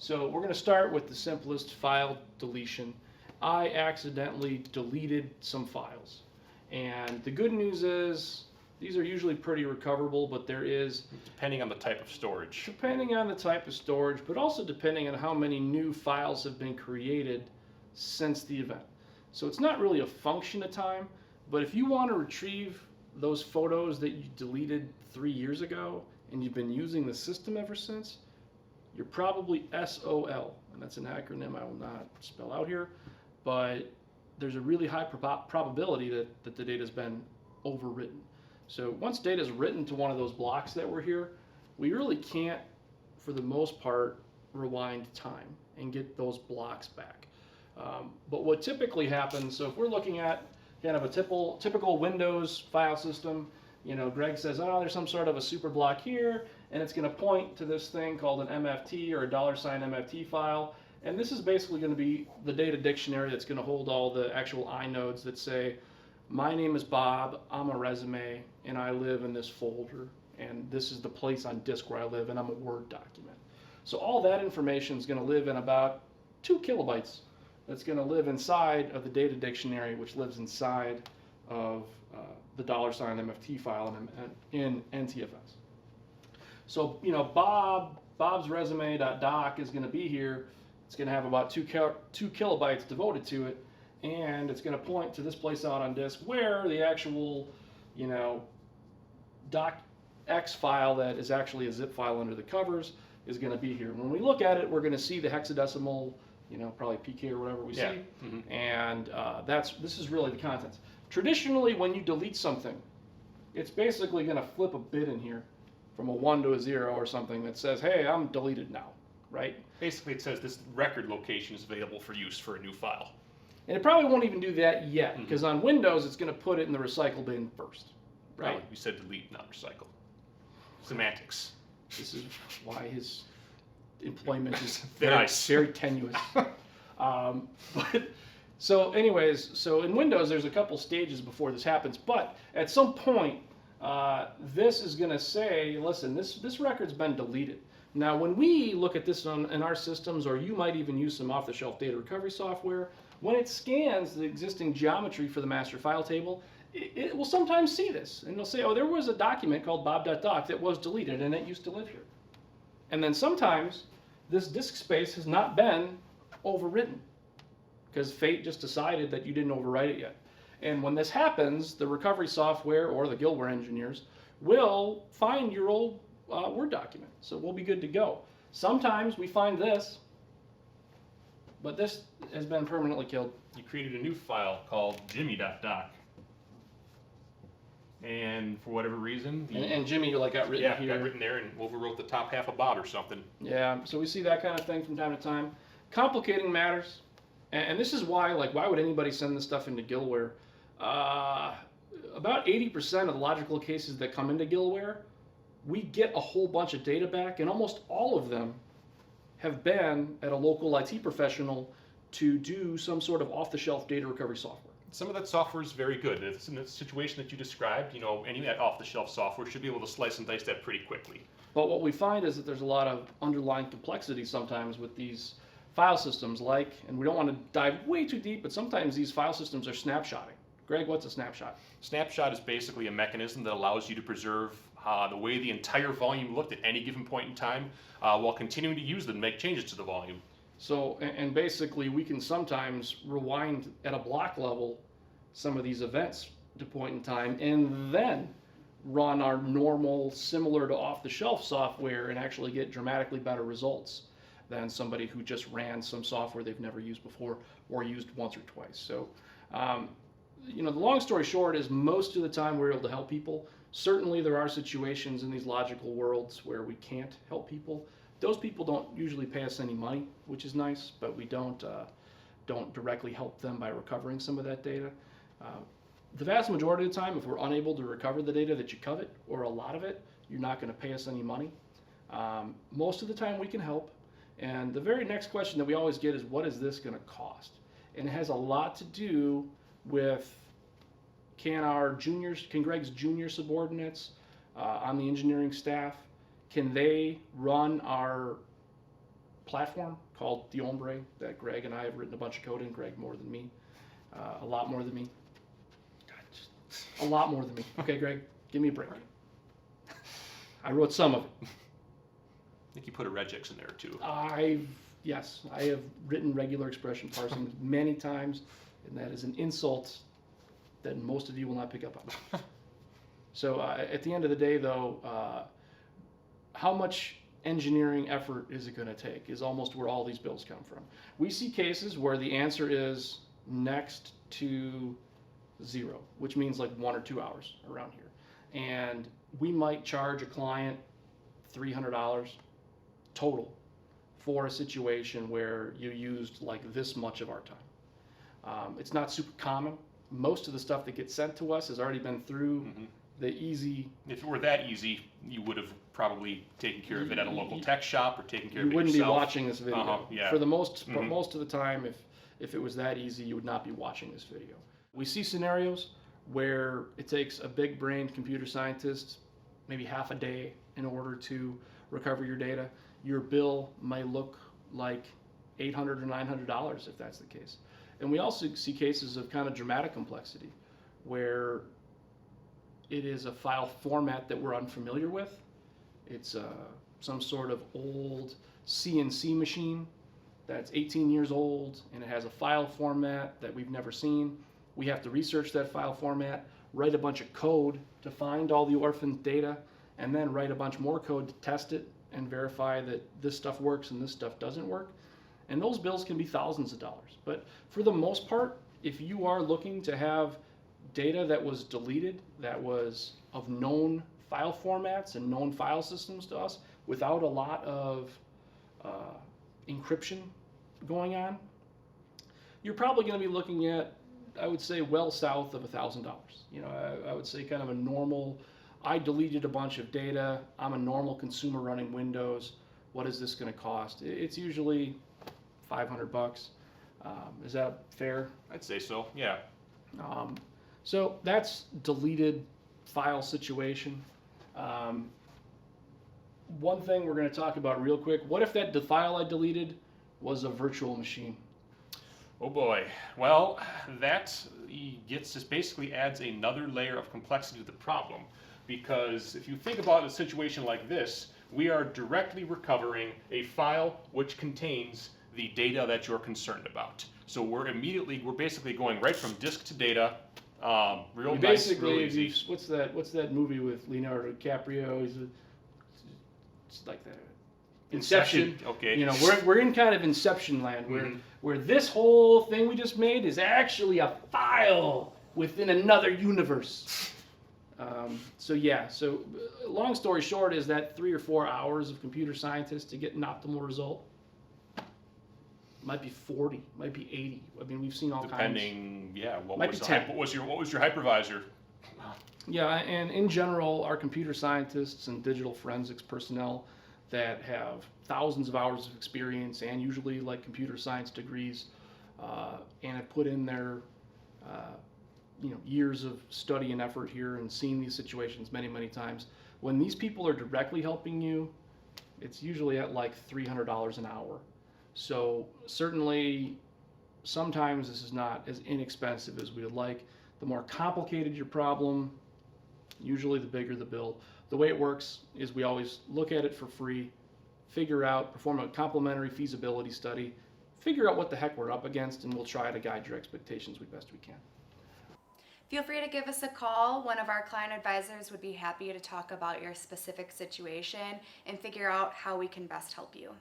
So we're going to start with the simplest file deletion. I accidentally deleted some files. And the good news is these are usually pretty recoverable, but there is... Depending on the type of storage. Depending on the type of storage, but also depending on how many new files have been created since the event. So it's not really a function of time, but if you want to retrieve those photos that you deleted 3 years ago and you've been using the system ever since, you're probably SOL, and that's an acronym I will not spell out here, but there's a really high probability that the data has been overwritten. So once data is written to one of those blocks that were here, we really can't, for the most part, rewind time and get those blocks back. But what typically happens, so if we're looking at kind of a typical Windows file system, you know, Greg says, oh, there's some sort of a super block here, and it's going to point to this thing called an MFT or a $MFT file. And this is basically going to be the data dictionary that's going to hold all the actual inodes that say, my name is Bob, I'm a resume, and I live in this folder, and this is the place on disk where I live, and I'm a Word document. So all that information is going to live in about 2 kilobytes. That's going to live inside of the data dictionary, which lives inside of the $MFT file in NTFS. So, you know, Bob's resume.doc is going to be here. It's going to have about 2 kilobytes devoted to it, and it's going to point to this place out on disk where the actual, you know, docx file that is actually a zip file under the covers is going to be here. When we look at it, we're going to see the hexadecimal, you know, probably PK or whatever we see, and this is really the contents. Traditionally, when you delete something, it's basically going to flip a bit in here from a 1 to a 0 or something that says, hey, I'm deleted now, right? Basically, it says this record location is available for use for a new file. And it probably won't even do that yet, because on Windows, it's going to put it in the recycle bin first, right? Oh, you said delete, not recycle. Semantics. This is why his employment is Nice. very tenuous. So anyways, so in Windows, there's a couple stages before this happens, but at some point, this is going to say, listen, this record's been deleted. Now, when we look at this in our systems, or you might even use some off-the-shelf data recovery software, when it scans the existing geometry for the master file table, it will sometimes see this, and it'll say, oh, there was a document called bob.doc that was deleted, and it used to live here. And then sometimes this disk space has not been overwritten, because fate just decided that you didn't overwrite it yet. And when this happens, the recovery software or the Gillware engineers will find your old Word document. So we'll be good to go. Sometimes we find this, but this has been permanently killed. You created a new file called jimmy.doc. And for whatever reason... And Jimmy got written here. Yeah, got written there and overwrote the top half of Bob or something. Yeah, so we see that kind of thing from time to time. Complicating matters. And this is why, why would anybody send this stuff into Gillware? About 80% of the logical cases that come into Gillware, we get a whole bunch of data back, and almost all of them have been at a local IT professional to do some sort of off-the-shelf data recovery software. Some of that software is very good. It's in the situation that you described, you know, any of that off-the-shelf software should be able to slice and dice that pretty quickly. But what we find is that there's a lot of underlying complexity sometimes with these file systems, and we don't want to dive way too deep, but sometimes these file systems are snapshotting. Greg, what's a snapshot? Snapshot is basically a mechanism that allows you to preserve the way the entire volume looked at any given point in time while continuing to use them and make changes to the volume. So, and basically we can sometimes rewind at a block level some of these events to point in time and then run our normal, similar to off-the-shelf software and actually get dramatically better results than somebody who just ran some software they've never used before or used once or twice. So, you know, the long story short is most of the time we're able to help people. Certainly there are situations in these logical worlds where we can't help people. Those people don't usually pay us any money, which is nice, but we don't directly help them by recovering some of that data. The vast majority of the time, if we're unable to recover the data that you covet, or a lot of it, you're not going to pay us any money. Most of the time we can help. And the very next question that we always get is, what is this going to cost? And it has a lot to do with can Greg's junior subordinates on the engineering staff, can they run our platform called the Ombre that Greg and I have written a bunch of code in. Greg more than me, a lot more than me. A lot more than me. Okay, Greg, give me a break. I wrote some of it. I think you put a regex in there too. Yes, I have written regular expression parsing many times, and that is an insult that most of you will not pick up on. So at the end of the day, though, how much engineering effort is it going to take is almost where all these bills come from. We see cases where the answer is next to 0, which means like 1 or 2 hours around here. And we might charge a client $300 total for a situation where you used like this much of our time. It's not super common. Most of the stuff that gets sent to us has already been through the easy. If it were that easy, you would have probably taken care of it at a local tech shop or taken care of it yourself. You wouldn't be watching this video. Yeah. For the most of the time, if it was that easy, you would not be watching this video. We see scenarios where it takes a big-brained computer scientist maybe half a day in order to recover your data. Your bill may look like $800 or $900 if that's the case. And we also see cases of kind of dramatic complexity where it is a file format that we're unfamiliar with. It's some sort of old CNC machine that's 18 years old, and it has a file format that we've never seen. We have to research that file format, write a bunch of code to find all the orphan data, and then write a bunch more code to test it and verify that this stuff works and this stuff doesn't work. And those bills can be thousands of dollars. But for the most part, if you are looking to have data that was deleted, that was of known file formats and known file systems to us, without a lot of encryption going on, you're probably going to be looking at, I would say, well south of $1,000. You know, I would say kind of a normal, I deleted a bunch of data, I'm a normal consumer running Windows, what is this going to cost? It's usually $500. Is that fair? I'd say so, yeah. So that's deleted file situation. One thing we're going to talk about real quick, what if that file I deleted was a virtual machine? Oh boy. Well, that basically adds another layer of complexity to the problem, because if you think about a situation like this, we are directly recovering a file which contains the data that you're concerned about. So we're basically going right from disk to data. Real nice, real easy. What's that movie with Leonardo DiCaprio? It's like that. Inception. Okay. You know, we're in kind of Inception land where this whole thing we just made is actually a file within another universe. So long story short is that 3 or 4 hours of computer scientists to get an optimal result. Might be 40, might be 80. I mean, we've seen all kinds. Depending, yeah. What was your hypervisor? Yeah, and in general, our computer scientists and digital forensics personnel that have thousands of hours of experience and usually like computer science degrees, and have put in their years of study and effort here and seen these situations many, many times. When these people are directly helping you, it's usually at like $300 an hour. So certainly, sometimes this is not as inexpensive as we would like. The more complicated your problem, usually the bigger the bill. The way it works is we always look at it for free, perform a complimentary feasibility study, figure out what the heck we're up against, and we'll try to guide your expectations as best we can. Feel free to give us a call. One of our client advisors would be happy to talk about your specific situation and figure out how we can best help you.